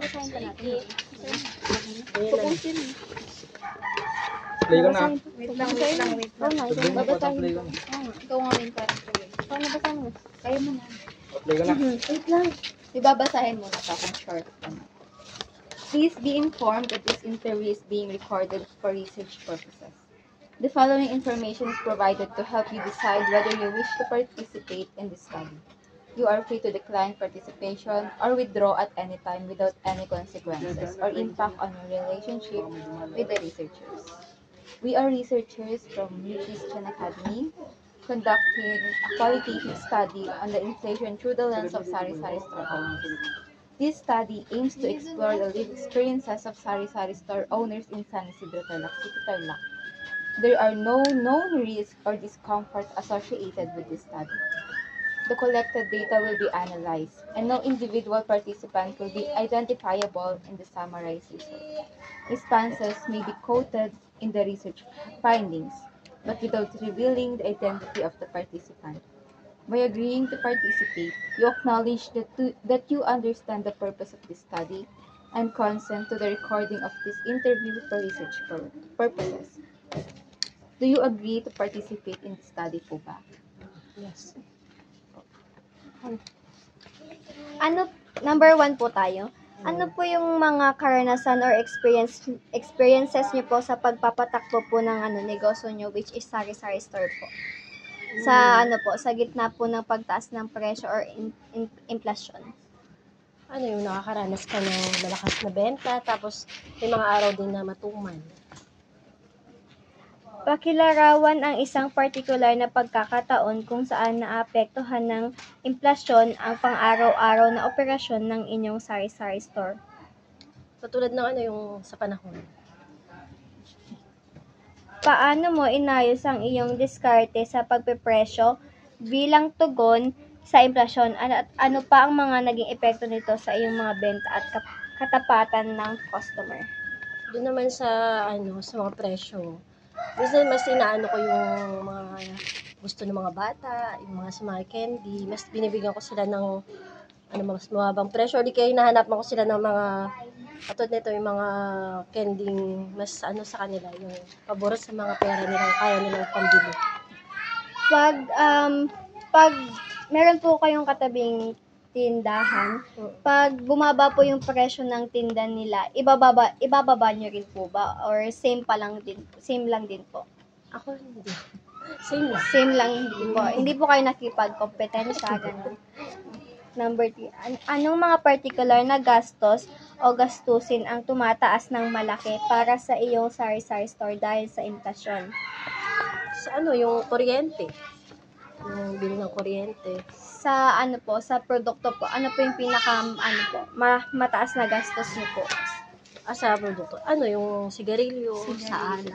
babasahin pa natin. Pupusin. Play ko na. Wait lang. Babasahin ko. Ikaw nga main character. Paano basahin mo? Kaya mo na. Play ko na. Wait lang. Ibabasahin mo na ito kung short. Please be informed that this interview is being recorded for research purposes. The following information is provided to help you decide whether you wish to participate in the study. You are free to decline participation or withdraw at any time without any consequences or impact on your relationship with the researchers. We are researchers from New Christian Academy conducting a qualitative study on the inflation through the lens of sari-sari store owners. This study aims to explore the lived experiences of sari-sari store owners in San Isidro, Tarlac City, Tarlac. There are no known risks or discomfort associated with this study. The collected data will be analyzed, and no individual participant will be identifiable in the summarized result. Responses may be quoted in the research findings, but without revealing the identity of the participant. By agreeing to participate, you acknowledge that you understand the purpose of this study and consent to the recording of this interview for research purposes. Do you agree to participate in the study po ba? Yes. Ano, number 1 po tayo. Ano po yung mga karanasan or experiences niyo po sa pagpapatakbo po ng negosyo niyo, which is sari-sari store po? Sa sa gitna po ng pagtaas ng presyo or inflation. Ano yung nakakaranas ka ng malakas na benta, tapos may mga araw din na matumal. Pakilarawan ang isang partikular na pagkakataon kung saan naapektuhan ng inflasyon ang pang-araw-araw na operasyon ng inyong sari-sari store. Patulad ng yung sa panahon. Paano mo inayos ang iyong diskarte sa pagpepresyo bilang tugon sa inflasyon at ano pa ang mga naging epekto nito sa iyong mga benta at katapatan ng customer? Doon naman sa sa mga presyo. Minsan mas inaano ko yung mga gusto ng mga bata, yung mga sa mga candy, mas binibigyan ko sila ng mas mababang presyo, o di kaya hinahanap ko sila ng mga atod nito yung mga candy mas sa kanila, yung pabor sa mga pera nilang kaya nilang pambili. Pag meron po kayong katabing tindahan, pag bumaba po yung presyo ng tinda nila, ibababa nyo rin po ba? Or same lang din po? Ako hindi. Same lang. Same lang din po. Hindi po kayo nakipag-kompetensya, ganun. Number 3, anong mga particular na gastos o gastusin ang tumataas ng malaki para sa iyong sari-sari store dahil sa inflasyon? Sa yung kuryente. Yung bili ng kuryente. Sa sa produkto po, ano po yung pinaka mataas na gastos niyo po? Sa produkto. Yung sigarilyo, Sa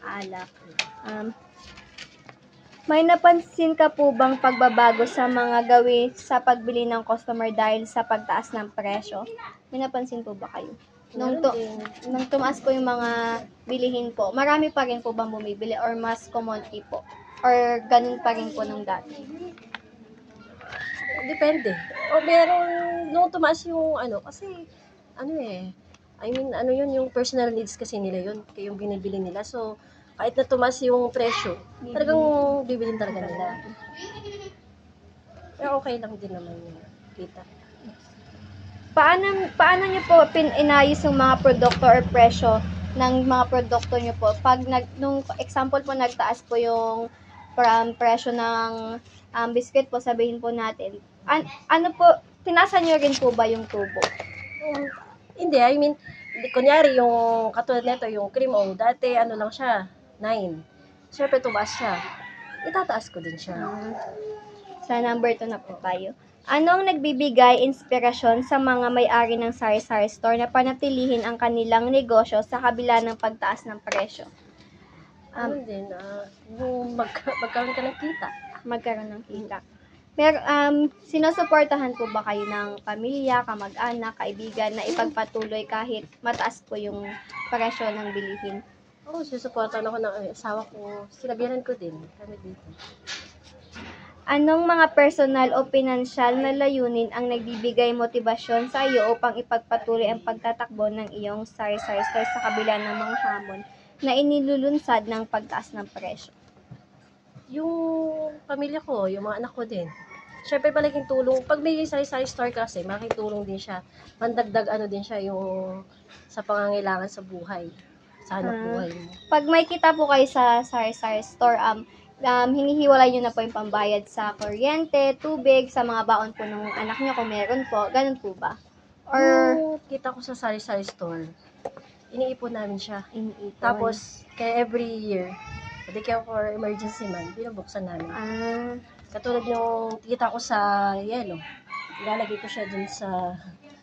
alak. May napansin ka po bang pagbabago sa mga gawin sa pagbili ng customer dahil sa pagtaas ng presyo? May napansin po ba kayo? Nung tumaas po yung mga bilihin po, marami pa rin po bang bumibili or mas kumonti po? Or ganun pa rin po nung dati? Depende. O meron, nung tumaas yung kasi, yun, yung personal needs kasi nila yun, yung binibili nila. So, kahit na tumaas yung presyo, talagang bibilin talaga nila. Pero okay lang din naman yung kita. Paano niyo po inayos yung mga produkto or presyo ng mga produkto niyo po? Pag nung example po nagtaas po yung presyo ng biscuit po, sabihin po natin. Tinasan niyo rin po ba yung tubo? Hindi, kunyari yung katulad nito, yung cream dati lang siya, 9. Siyempre tumaas siya. Itataas ko din siya. Sa number 2 na po tayo. Anong nagbibigay inspirasyon sa mga may-ari ng sari-sari store na panatilihin ang kanilang negosyo sa kabila ng pagtaas ng presyo? Yung magkaroon ka ng kita. Magkaroon ng kita. Sinusuportahan po ba kayo ng pamilya, kamag-anak, kaibigan na ipagpatuloy kahit mataas po yung presyo ng bilihin? Oo, sinusuportahan ako ng asawa ko. Sinabihan ko din. Kami dito. Anong mga personal o pinansyal na layunin ang nagbibigay motibasyon sa iyo upang ipagpatuloy ang pagtatakbo ng iyong sari-sari store sa kabila ng mga hamon na inilulunsad ng pagtaas ng presyo? Yung pamilya ko, yung mga anak ko din. Siyempre malaking tulong. Pag may sari-sari store kasi, malaking tulong din siya. Mandagdag ano din siya yung sa pangangailangan sa buhay. Sa hanap buhay mo. Pag may kita po kayo sa sari-sari store, hinihiwalay nyo na po yung pambayad sa kuryente, tubig, sa mga baon po ng anak nyo kung meron po. Ganun po ba? Or Yung kita ko sa sari-sari store, iniipon namin siya. iniipon? Tapos, kaya every year, pwede kaya for emergency man, binubuksan namin. Katulad yung kita ko sa yelo, ilalagay ko siya dun sa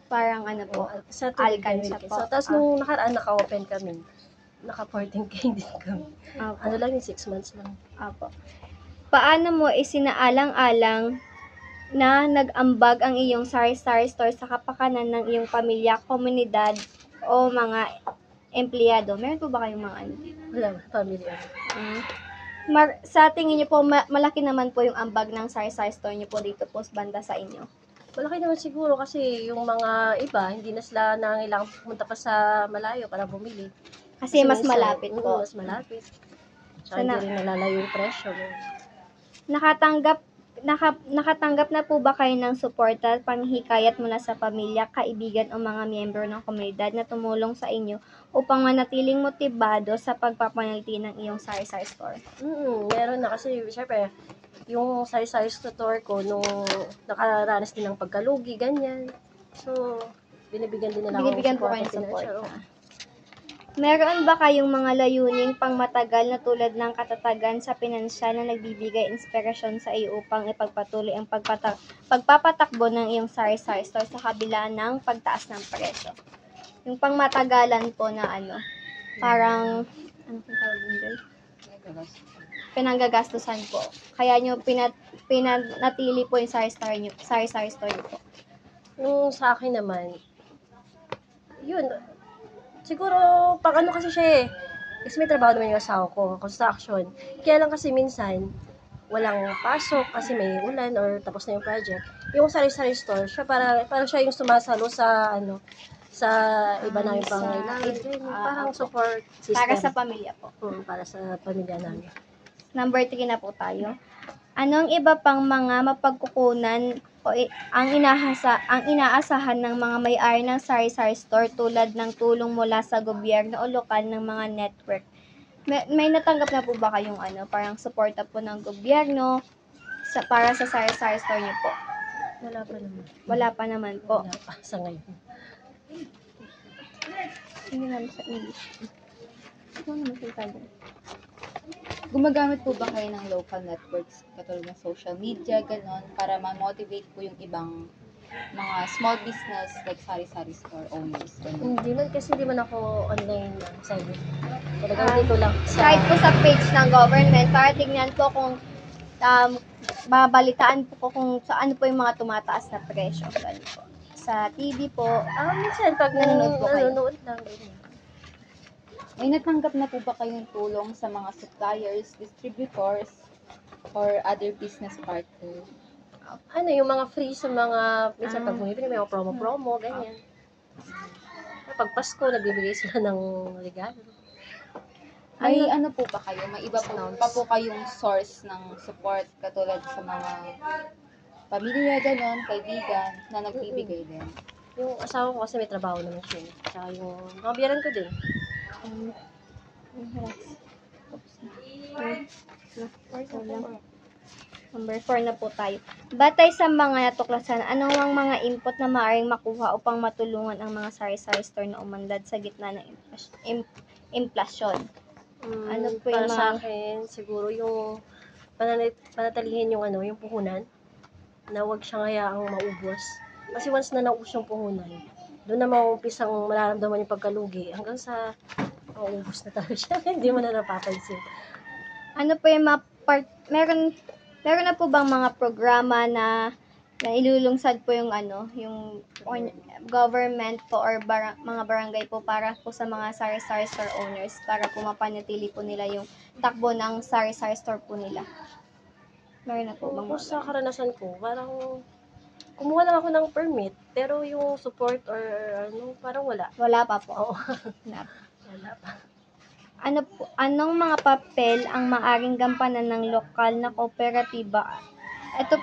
Parang ano po, sa tubig alkansya kami. po. So, tapos nung nakaraan, naka-open kami. Naka-14K din kami. Opo. Ano lang yung 6 months lang. Apo. Paano mo isinaalang-alang na nag-ambag ang iyong sari-sari store sa kapakanan ng iyong pamilya, komunidad, o mga empleyado? Meron po ba kayong mga ano? Wala, family. Sa tingin niyo po, malaki naman po yung ambag ng sari-sari store niyo po dito po banda sa inyo? Malaki naman siguro kasi yung mga iba, hindi na sila nangailangan pumunta pa sa malayo para bumili. Kasi mas minsan, malapit po. Mas malapit. Tsaka hindi rin nalalayo yung presyo. Nakatanggap na po ba kayo ng suporta at panghikayat mula sa pamilya, kaibigan o mga miyembro ng komunidad na tumulong sa inyo upang manatiling motibado sa pagpapanaliti ng iyong sari-sari store? Meron na kasi, syempre, yung sari-sari store ko, nung nakaranas din ng pagkalugi, ganyan. So, binibigyan din nila Binibigyan po kayo ng support. support. Meron ba kayong mga layuning pangmatagal na tulad ng katatagan sa pinansyal na nagbibigay inspirasyon sa iyo upang ipagpatuloy ang pagpapatakbo ng iyong sari-sari store sa kabila ng pagtaas ng presyo? Yung pangmatagalan po na ano, parang, ano po tawag doon? Pinanggagastusan po. Kaya nyo pinanatili po yung sari-sari store nyo po. Yung sa akin naman, yun, siguro, pang ano kasi siya eh. Kasi may trabaho naman yung asawa ko, construction. Kaya lang kasi minsan, walang pasok kasi may ulan or tapos na yung project. Yung sari-sari store, siya parang siya yung sumasalo sa sa iba namin pangailangan. Parang support system. Para sa pamilya po. Para sa pamilya namin. Number 3 na po tayo. Anong iba pang mga mapagkukunan o ang inaasahan ng mga may-ari ng sari-sari store tulad ng tulong mula sa gobyerno o lokal ng mga network? May natanggap na po ba kayong parang suporta po ng gobyerno para sa sari-sari store niyo po? Wala pa naman. Wala pa naman po. Wala pa sa ngayon. Hindi naman sa English. Ano naman sa Italian? Gumagamit po ba kayo ng local networks, katulad ng social media, ganon, para ma-motivate po yung ibang mga small business like sari-sari store owners? Ganon. Hindi man kasi hindi man ako online sabi. Talagang dito lang sa Kahit po sa page ng government, para tignan po kung babalitaan po kung saan po yung mga tumataas na presyo. Ganun po. Sa TV po, minsan pag nanonood po kayo. nanonood lang ganyan. May natanggap na po ba kayong tulong sa mga suppliers, distributors, or other business partners? Yung mga free sa mga, minsan pag bumibili, may mga promo-promo, ganyan. Pag Pasko, nagbibigay sila ng regalo. May ano po ba kayo? May iba po pa po kayong source ng support, katulad sa mga pamilya, ganon, kaibigan, na nagbibigay din? Yung asawa ko kasi may trabaho naman siya. Tsaka yung mga biyaran ko din. Number 4 na po tayo. Batay sa mga natuklasan, ano ang mga input na maaaring makuha upang matulungan ang mga sari-sari store na umandad sa gitna ng inflasyon? Ano po Para yung sa mga... akin, siguro yung panatalihin yung yung puhunan na huwag siyang hayaang maubos. Kasi once na naubos yung puhunan, doon na mauumpisang mararamdaman yung pagkalugi hanggang sa maubos na talaga siya. Hindi mo na napapansin. Ano po yung meron na po bang mga programa na ilulungsad po yung yung government po or mga barangay po para po sa mga sari-sari store owners para po mapanatili po nila yung takbo ng sari-sari store po nila? Meron na po bang Kung mga sa karanasan ko, parang kumuha lang ako ng permit, pero yung support or ano, parang wala. Wala pa po. Oo. Wala. Wala pa. Anong mga papel ang maaring gampanan ng lokal na kooperatiba? Ito,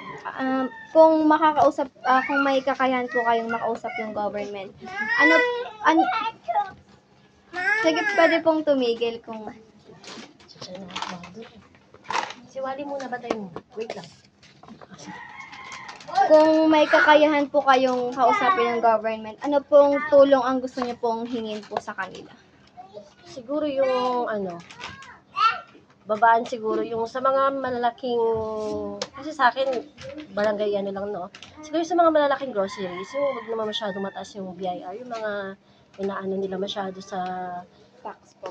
kung makakausap, kung may kakayahan po kayong makausap yung government. Sige, pwede pong tumigil kung Si Wally muna ba tayo? Wait lang. kung may kakayahan po kayong kausapin ng government, ano pong tulong ang gusto niyo pong hingin po sa kanila? Siguro yung babaan siguro yung sa mga malalaking, kasi sa akin, barangay ano lang, no? Siguro sa mga malalaking groceries, yung huwag naman masyado mataas yung BIR, yung mga inaano nila masyado sa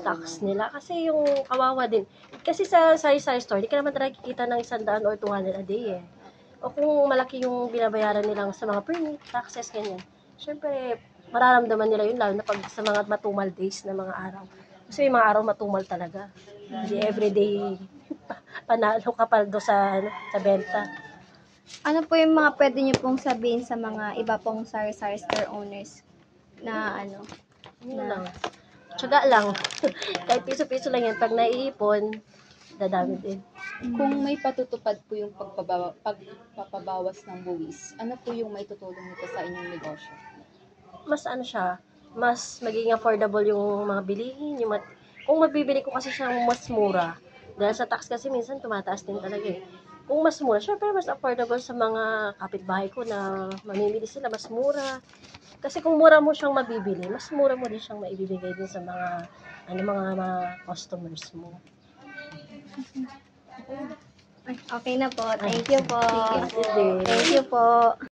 tax nila. Kasi yung kawawa din. Kasi sa sari-sari store, di ka naman talaga kikita ng 100 or 200 a day eh. O kung malaki yung binabayaran nilang sa mga permit, taxes, ganyan. Siyempre, mararamdaman nila yun, lalo na pag sa mga matumal days na mga araw. Kasi may mga araw matumal talaga. Hindi everyday panalo ka paldo sa benta. Ano po yung mga pwede niyo pong sabihin sa mga iba pong sari-sari store owners na ano? Yun lang. Tiyaga lang. Kahit piso-piso lang yan. Pag naiipon, dadami din. Kung may patutupad po yung pagpapabawas ng buwis, ano po yung may tutulong nito sa inyong negosyo? Mas ano siya, mas magiging affordable yung mga bilihin. Kung mabibili ko kasi siyang mas mura, dahil sa tax kasi minsan tumataas din talaga eh. Kung mas mura, syempre mas affordable sa mga kapitbahay ko na mamimili sila, mas mura. Kasi kung mura mo siyang mabibili, mas mura mo din siyang maibibigay din sa mga mga customers mo. Okay na po. Thank you po. Sige. Thank you po.